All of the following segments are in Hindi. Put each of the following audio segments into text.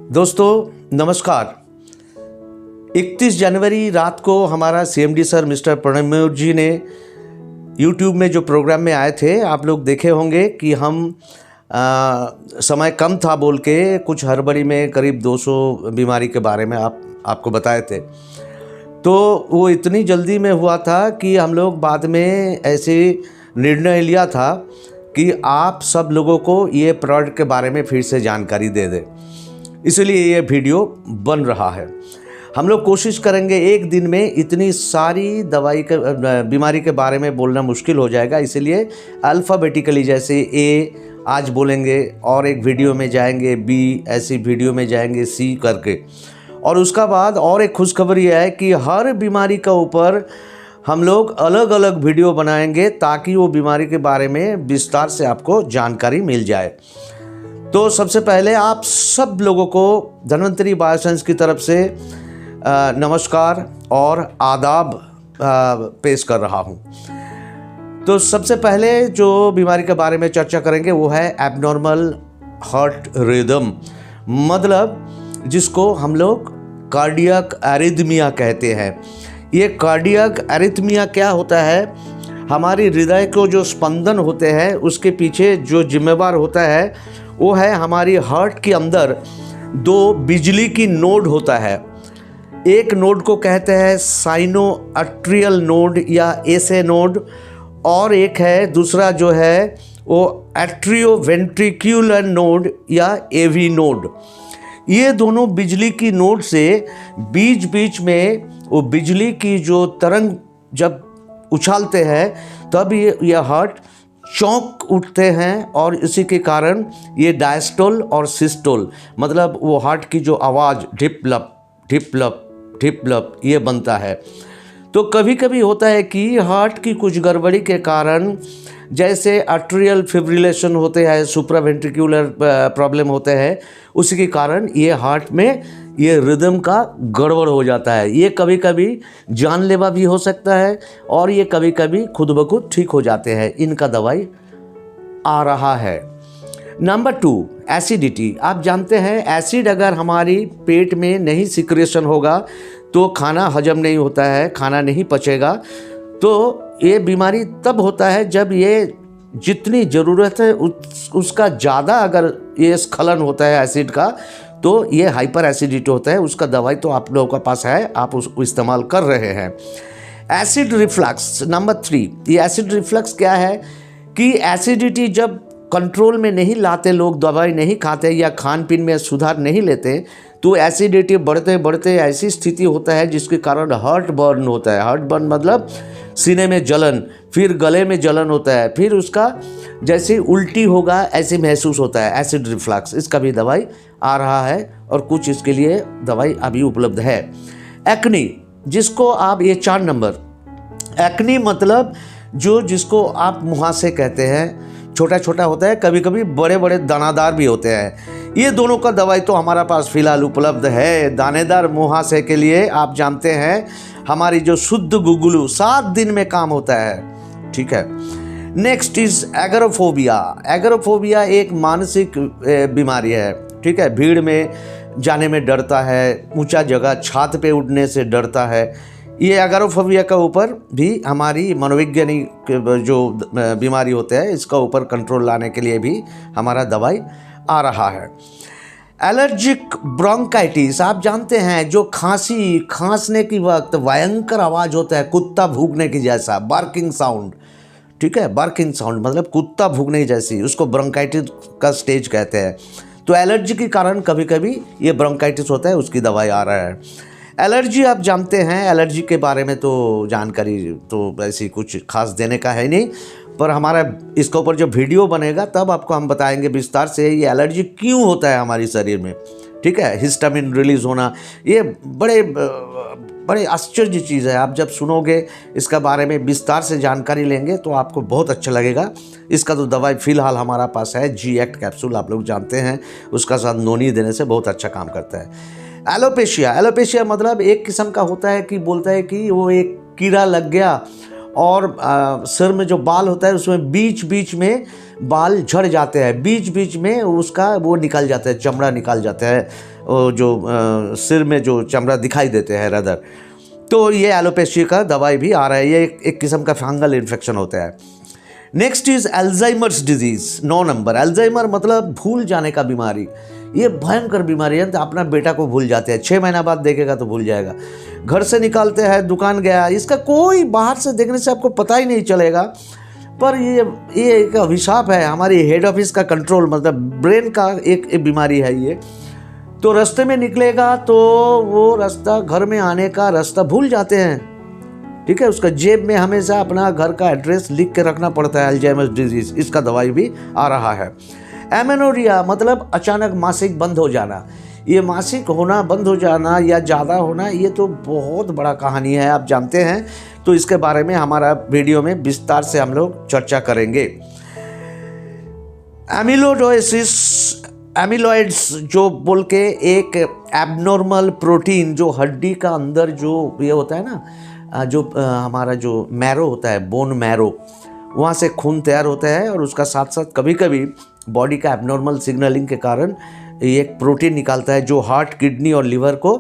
दोस्तों नमस्कार। 31 जनवरी रात को हमारा सीएमडी सर मिस्टर प्रणब जी ने यूट्यूब में जो प्रोग्राम में आए थे, आप लोग देखे होंगे कि हम समय कम था बोल के कुछ हड़बड़ी में करीब 200 बीमारी के बारे में आपको बताए थे। तो वो इतनी जल्दी में हुआ था कि हम लोग बाद में ऐसे निर्णय लिया था कि आप सब लोगों को ये प्रोडक्ट के बारे में फिर से जानकारी दे दें, इसलिए ये वीडियो बन रहा है। हम लोग कोशिश करेंगे, एक दिन में इतनी सारी दवाई के बीमारी के बारे में बोलना मुश्किल हो जाएगा, इसलिए अल्फ़ाबेटिकली जैसे ए आज बोलेंगे और एक वीडियो में जाएंगे, बी ऐसी वीडियो में जाएंगे, सी करके। और उसका बाद और एक खुशखबरी है कि हर बीमारी का ऊपर हम लोग अलग अलग वीडियो बनाएंगे ताकि वो बीमारी के बारे में विस्तार से आपको जानकारी मिल जाए। तो सबसे पहले आप सब लोगों को धन्वंतरी बायोसाइंस की तरफ से नमस्कार और आदाब पेश कर रहा हूं। तो सबसे पहले जो बीमारी के बारे में चर्चा करेंगे वो है एबनॉर्मल हार्ट रिदम, मतलब जिसको हम लोग कार्डियक एरिथमिया कहते हैं। ये कार्डियक एरिथमिया क्या होता है? हमारी हृदय को जो स्पंदन होते हैं उसके पीछे जो जिम्मेवार होता है वो है हमारी हार्ट के अंदर दो बिजली की नोड होता है। एक नोड को कहते हैं साइनो आर्टरियल नोड या एसे नोड, और एक है दूसरा जो है वो एट्रियो वेंट्रिक्युलर नोड या एवी नोड। ये दोनों बिजली की नोड से बीच बीच में वो बिजली की जो तरंग जब उछालते हैं तब ये हार्ट चौंक उठते हैं, और इसी के कारण ये डायस्टोल और सिस्टोल, मतलब वो हार्ट की जो आवाज़ ढिप-लप ढिप-लप ढिप-लप ये बनता है। तो कभी कभी होता है कि हार्ट की कुछ गड़बड़ी के कारण, जैसे आर्टरियल फिब्रिलेशन होते हैं, सुप्रावेंट्रिकुलर प्रॉब्लम होते हैं, उसी के कारण ये हार्ट में ये रिदम का गड़बड़ हो जाता है। ये कभी कभी जानलेवा भी हो सकता है और ये कभी कभी खुद ब खुद ठीक हो जाते हैं। इनका दवाई आ रहा है। Number 2, acidity. आप जानते हैं एसिड अगर हमारी पेट में नहीं सिक्रेशन होगा तो खाना हजम नहीं होता है, खाना नहीं पचेगा। तो ये बीमारी तब होता है जब ये जितनी ज़रूरत है उसका ज़्यादा अगर ये स्खलन होता है एसिड का, तो ये हाइपर एसिडिटी होता है। उसका दवाई तो आप लोगों के पास है, आप उसको इस्तेमाल कर रहे हैं। Acid reflux number 3। ये एसिड रिफ्लक्स क्या है कि एसिडिटी जब कंट्रोल में नहीं लाते, लोग दवाई नहीं खाते या खान पीन में सुधार नहीं लेते, तो एसिडिटी बढ़ते बढ़ते ऐसी स्थिति होता है जिसके कारण हार्ट बर्न होता है। हार्ट बर्न मतलब सीने में जलन, फिर गले में जलन होता है, फिर उसका जैसे उल्टी होगा ऐसे महसूस होता है। एसिड रिफ्लक्स, इसका भी दवाई आ रहा है और कुछ इसके लिए दवाई अभी उपलब्ध है। एक्नी, जिसको आप ये 4 नंबर, एक्नी मतलब जिसको आप मुहासे कहते हैं, छोटा छोटा होता है, कभी कभी बड़े बड़े दानादार भी होते हैं। ये दोनों का दवाई तो हमारा पास फिलहाल उपलब्ध है। दानेदार मुहासे के लिए आप जानते हैं हमारी जो शुद्ध गुगुलू 7 दिन में काम होता है, ठीक है। Next is agoraphobia. एगोराफोबिया एक मानसिक बीमारी है, ठीक है। भीड़ में जाने में डरता है, ऊंचा जगह छत पे उड़ने से डरता है। ये एगोराफोबिया का ऊपर भी हमारी मनोवैज्ञानिक जो बीमारी होते हैं इसका ऊपर कंट्रोल लाने के लिए भी हमारा दवाई आ रहा है। एलर्जिक ब्रोंकाइटिस, आप जानते हैं जो खांसने की वक्त भयंकर आवाज़ होता है, कुत्ता भूकने की जैसा, बार्किंग साउंड, ठीक है। बार्किंग साउंड मतलब कुत्ता भूकने की जैसी, उसको ब्रोंकाइटिस का स्टेज कहते हैं। तो एलर्जी के कारण कभी कभी ये ब्रोंकाइटिस होता है, उसकी दवाई आ रहा है। एलर्जी आप जानते हैं, एलर्जी के बारे में तो जानकारी तो ऐसी कुछ खास देने का है नहीं, पर हमारा इसके ऊपर जो वीडियो बनेगा तब आपको हम बताएंगे विस्तार से ये एलर्जी क्यों होता है हमारे शरीर में, ठीक है। हिस्टामिन रिलीज होना, ये बड़े आश्चर्य चीज़ है। आप जब सुनोगे इसका बारे में विस्तार से जानकारी लेंगे तो आपको बहुत अच्छा लगेगा। इसका तो दवाई फिलहाल हमारा पास है, जी एक्ट कैप्सूल, आप लोग जानते हैं, उसका साथ नोनी देने से बहुत अच्छा काम करता है। एलोपेशिया मतलब एक किस्म का होता है कि बोलता है कि वो एक कीड़ा लग गया और सिर में जो बाल होता है उसमें बीच बीच में बाल झड़ जाते हैं, बीच बीच में उसका वो निकल जाता है, चमड़ा निकल जाता है, जो सिर में जो चमड़ा दिखाई देते हैं रदर। तो ये एलोपेशी का दवाई भी आ रहा है, ये एक किस्म का फंगल इन्फेक्शन होता है। Next is Alzheimer's disease, 9 number. Alzheimer मतलब भूल जाने का बीमारी। ये भयंकर बीमारी है, तो अपना बेटा को भूल जाते हैं, 6 महीना बाद देखेगा तो भूल जाएगा। घर से निकालते हैं, दुकान गया, इसका कोई बाहर से देखने से आपको पता ही नहीं चलेगा, पर ये एक अभिशाप है, हमारी हेड ऑफिस का कंट्रोल, मतलब ब्रेन का एक बीमारी है ये। तो रास्ते में निकलेगा तो वो रास्ता, घर में आने का रास्ता भूल जाते हैं, ठीक है। उसका जेब में हमेशा अपना घर का एड्रेस लिख के रखना पड़ता है। अल्जाइमर्स डिजीज़, इसका दवाई भी आ रहा है। एमेनोरिया मतलब अचानक मासिक बंद हो जाना। ये मासिक होना, बंद हो जाना या ज़्यादा होना, ये तो बहुत बड़ा कहानी है, आप जानते हैं। तो इसके बारे में हमारा वीडियो में विस्तार से हम लोग चर्चा करेंगे। एमिलोइडोसिस, एमिलॉइड्स जो बोल के एक एबनॉर्मल प्रोटीन जो हड्डी का अंदर जो ये होता है ना, जो हमारा जो मैरो होता है, बोन मैरो, वहाँ से खून तैयार होता है, और उसका साथ साथ कभी कभी बॉडी का एबनॉर्मल सिग्नलिंग के कारण ये एक प्रोटीन निकालता है जो हार्ट, किडनी और लिवर को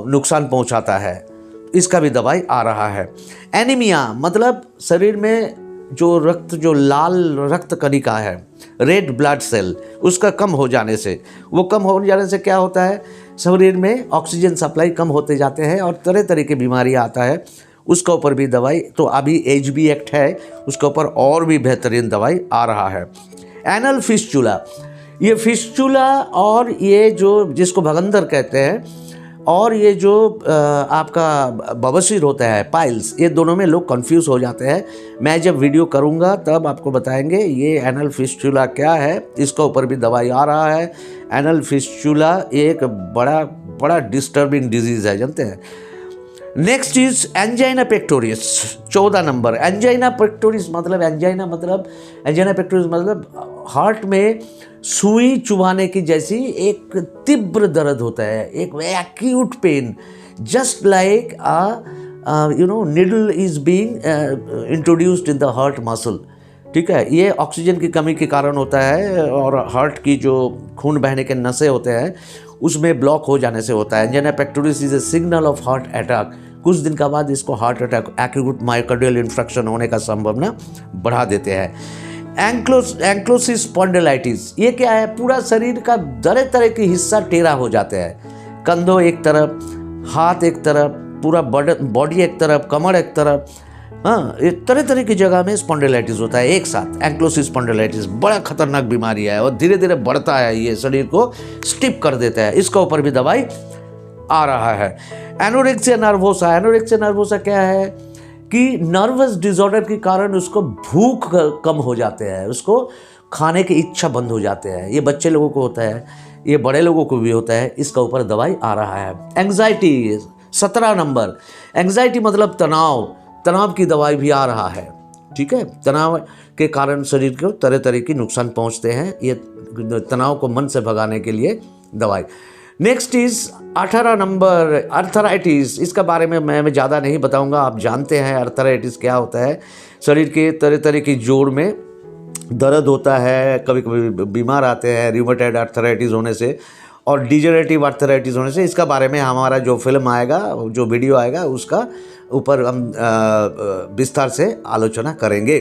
नुकसान पहुंचाता है। इसका भी दवाई आ रहा है। एनीमिया मतलब शरीर में जो रक्त, जो लाल रक्त कणिका है, रेड ब्लड सेल, उसका कम हो जाने से, वो कम हो जाने से क्या होता है, शरीर में ऑक्सीजन सप्लाई कम होते जाते हैं और तरह तरह की बीमारी आता है। उसका ऊपर भी दवाई, तो अभी HB एक्ट है, उसके ऊपर और भी बेहतरीन दवाई आ रहा है। एनल फिस्चुला, ये फिस्चुला और ये जो जिसको भगंदर कहते हैं, और ये जो आपका बवासीर होता है, पाइल्स, ये दोनों में लोग कंफ्यूज हो जाते हैं। मैं जब वीडियो करूंगा तब आपको बताएंगे ये एनल फिस्चुला क्या है, इसका ऊपर भी दवाई आ रहा है। एनल फिस्चुला एक बड़ा डिस्टर्बिंग डिजीज़ है, जानते हैं। Next is angina pectoris, 14 number. Angina pectoris मतलब एंजाइना पेक्टोरिस मतलब हार्ट में सुई चुभाने की जैसी एक तीव्र दर्द होता है, एक acute pain, just like needle is being introduced in the heart muscle, ठीक है। ये ऑक्सीजन की कमी के कारण होता है, और हार्ट की जो खून बहने के नसें होते हैं उसमें ब्लॉक हो जाने से होता है। Angina pectoris is a signal of heart attack. कुछ दिन का बाद इसको heart attack, acute myocardial infection होने का संभावना बढ़ा देते हैं। एंक्लोसिस स्पॉन्डिलाइटिस, ये क्या है, पूरा शरीर का तरह तरह के हिस्सा टेढ़ा हो जाते हैं, कंधों एक तरफ, हाथ एक तरफ, पूरा बॉडी एक तरफ, कमर एक तरफ, हाँ, ये तरह तरह की जगह में स्पॉन्डिलाइटिस होता है एक साथ। एंक्लोसिस स्पॉन्डिलाइटिस बड़ा खतरनाक बीमारी है, और धीरे धीरे बढ़ता है, ये शरीर को स्टिफ कर देता है। इसका ऊपर भी दवाई आ रहा है। एनोरेक्सिया नर्वोसा, एनोरेक्सिया नर्वोसा क्या है कि नर्वस डिसऑर्डर के कारण उसको भूख कम हो जाते हैं, उसको खाने की इच्छा बंद हो जाते हैं। ये बच्चे लोगों को होता है, ये बड़े लोगों को भी होता है। इसका ऊपर दवाई आ रहा है। Anxiety, 17 number. एंग्जाइटी मतलब तनाव की दवाई भी आ रहा है, ठीक है। तनाव के कारण शरीर को तरह तरह की नुकसान पहुंचते हैं, ये तनाव को मन से भगाने के लिए दवाई। Next is 18 number, arthritis. इसका बारे में मैं ज़्यादा नहीं बताऊंगा, आप जानते हैं अर्थराइटिस क्या होता है। शरीर के तरह तरह की जोड़ में दर्द होता है, कभी कभी बीमार आते हैं रियूमेटॉइड अर्थराइटिस होने से और डिजेनरेटिव अर्थराइटिस होने से। इसका बारे में हमारा जो फिल्म आएगा, जो वीडियो आएगा, उसका ऊपर हम विस्तार से आलोचना करेंगे।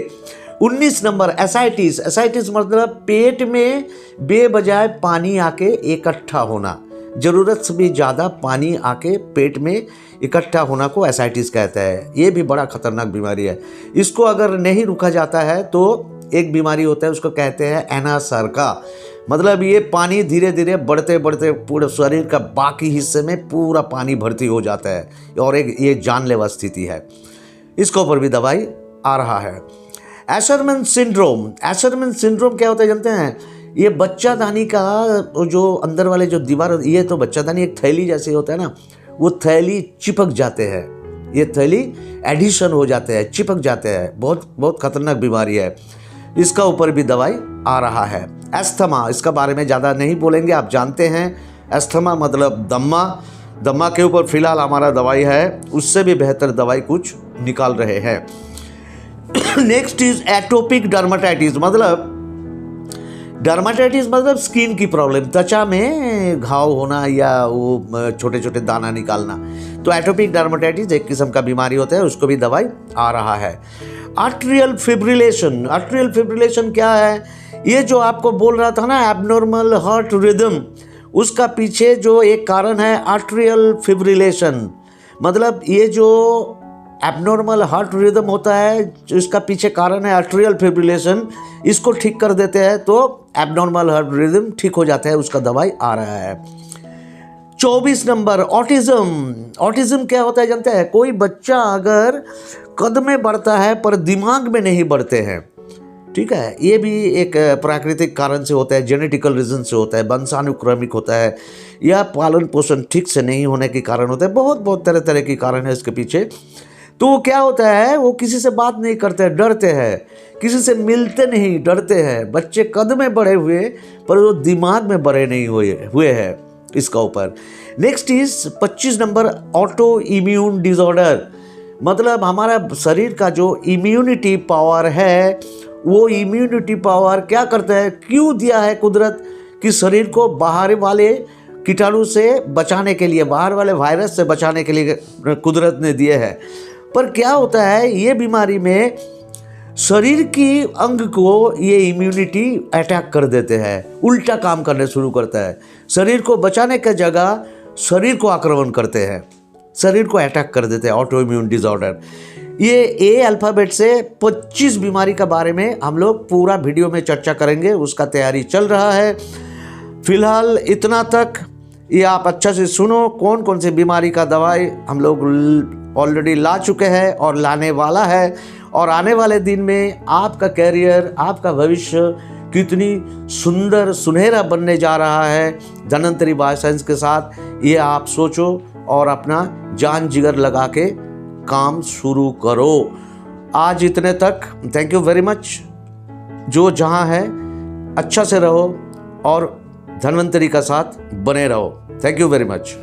19 नंबर एसाइटिस। एसाइटिस मतलब पेट में बेबजाय पानी आके इकट्ठा होना, ज़रूरत से भी ज़्यादा पानी आके पेट में इकट्ठा होना को एसाइटिस कहता है। ये भी बड़ा खतरनाक बीमारी है। इसको अगर नहीं रुका जाता है तो एक बीमारी होता है, उसको कहते हैं एनासरका। मतलब ये पानी धीरे धीरे बढ़ते बढ़ते पूरे शरीर का बाकी हिस्से में पूरा पानी भर्ती हो जाता है, और एक ये जानलेवा स्थिति है। इसके ऊपर भी दवाई आ रहा है। Asherman syndrome. एशरमैन सिंड्रोम क्या होता है जानते हैं? ये बच्चादानी का जो अंदर वाले जो दीवार, ये तो बच्चादानी एक थैली जैसे होता है ना, वो थैली चिपक जाते हैं, ये थैली एडिशन हो जाते हैं, चिपक जाते हैं। बहुत खतरनाक बीमारी है। इसका ऊपर भी दवाई आ रहा है। एस्थमा, इसका बारे में ज़्यादा नहीं बोलेंगे, आप जानते हैं। एस्थमा मतलब दम्मा के ऊपर फिलहाल हमारा दवाई है, उससे भी बेहतर दवाई कुछ निकाल रहे हैं। नेक्स्ट इज एटोपिक डर्माटाइटिस, मतलब डर्माटाइटिस मतलब स्किन की प्रॉब्लम, त्वचा में घाव होना या वो छोटे छोटे दाना निकालना। तो एटोपिक डर्माटाइटिस एक किस्म का बीमारी होता है, उसको भी दवाई आ रहा है। आर्ट्रियल फिब्रिलेशन, आर्ट्रियल फिब्रिलेशन क्या है? ये जो आपको बोल रहा था ना एबनॉर्मल हार्ट रिदम, उसका पीछे जो एक कारण है आर्ट्रियल फिब्रिलेशन। मतलब ये जो एबनॉर्मल हार्ट रिदम होता है, इसका पीछे कारण है आर्ट्रियल फिब्रिलेशन। इसको ठीक कर देते हैं तो एबनॉर्मल हार्ट रिदम ठीक हो जाता है, उसका दवाई आ रहा है। 24 नंबर ऑटिज्म। ऑटिज्म क्या होता है जानते हैं? कोई बच्चा अगर कद में बढ़ता है पर दिमाग में नहीं बढ़ते हैं, ठीक है, ये भी एक प्राकृतिक कारण से होता है, जेनेटिकल रीजन से होता है, वंशानुक्रमिक होता है, या पालन पोषण ठीक से नहीं होने के कारण होता है। बहुत तरह तरह के कारण है इसके पीछे। तो वो क्या होता है, वो किसी से बात नहीं करते, डरते हैं, किसी से मिलते नहीं, डरते हैं। बच्चे कद में बढ़े हुए पर वो दिमाग में बड़े नहीं हुए हैं इसका ऊपर। Next is 25 number auto immune disorder. मतलब हमारा शरीर का जो इम्यूनिटी पावर है, वो इम्यूनिटी पावर क्या करता है, क्यों दिया है कुदरत कि शरीर को बाहर वाले कीटाणु से बचाने के लिए, बाहर वाले वायरस से बचाने के लिए कुदरत ने दिए हैं। पर क्या होता है, ये बीमारी में शरीर की अंग को ये इम्यूनिटी अटैक कर देते हैं, उल्टा काम करने शुरू करता है। शरीर को बचाने की जगह शरीर को आक्रमण करते हैं, शरीर को अटैक कर देते हैं, ऑटो इम्यून डिसऑर्डर। ये ए अल्फ़ाबेट से 25 बीमारी के बारे में हम लोग पूरा वीडियो में चर्चा करेंगे, उसका तैयारी चल रहा है। फिलहाल इतना तक, ये आप अच्छा से सुनो, कौन कौन सी बीमारी का दवाई हम लोग ऑलरेडी ला चुके हैं और लाने वाला है, और आने वाले दिन में आपका कैरियर, आपका भविष्य कितनी सुंदर सुनहरा बनने जा रहा है धन्वंतरी बायोसाइंस के साथ, ये आप सोचो और अपना जान जिगर लगा के काम शुरू करो। आज इतने तक, थैंक यू वेरी मच। जो जहाँ है अच्छा से रहो और धन्वंतरी का साथ बने रहो। Thank you very much.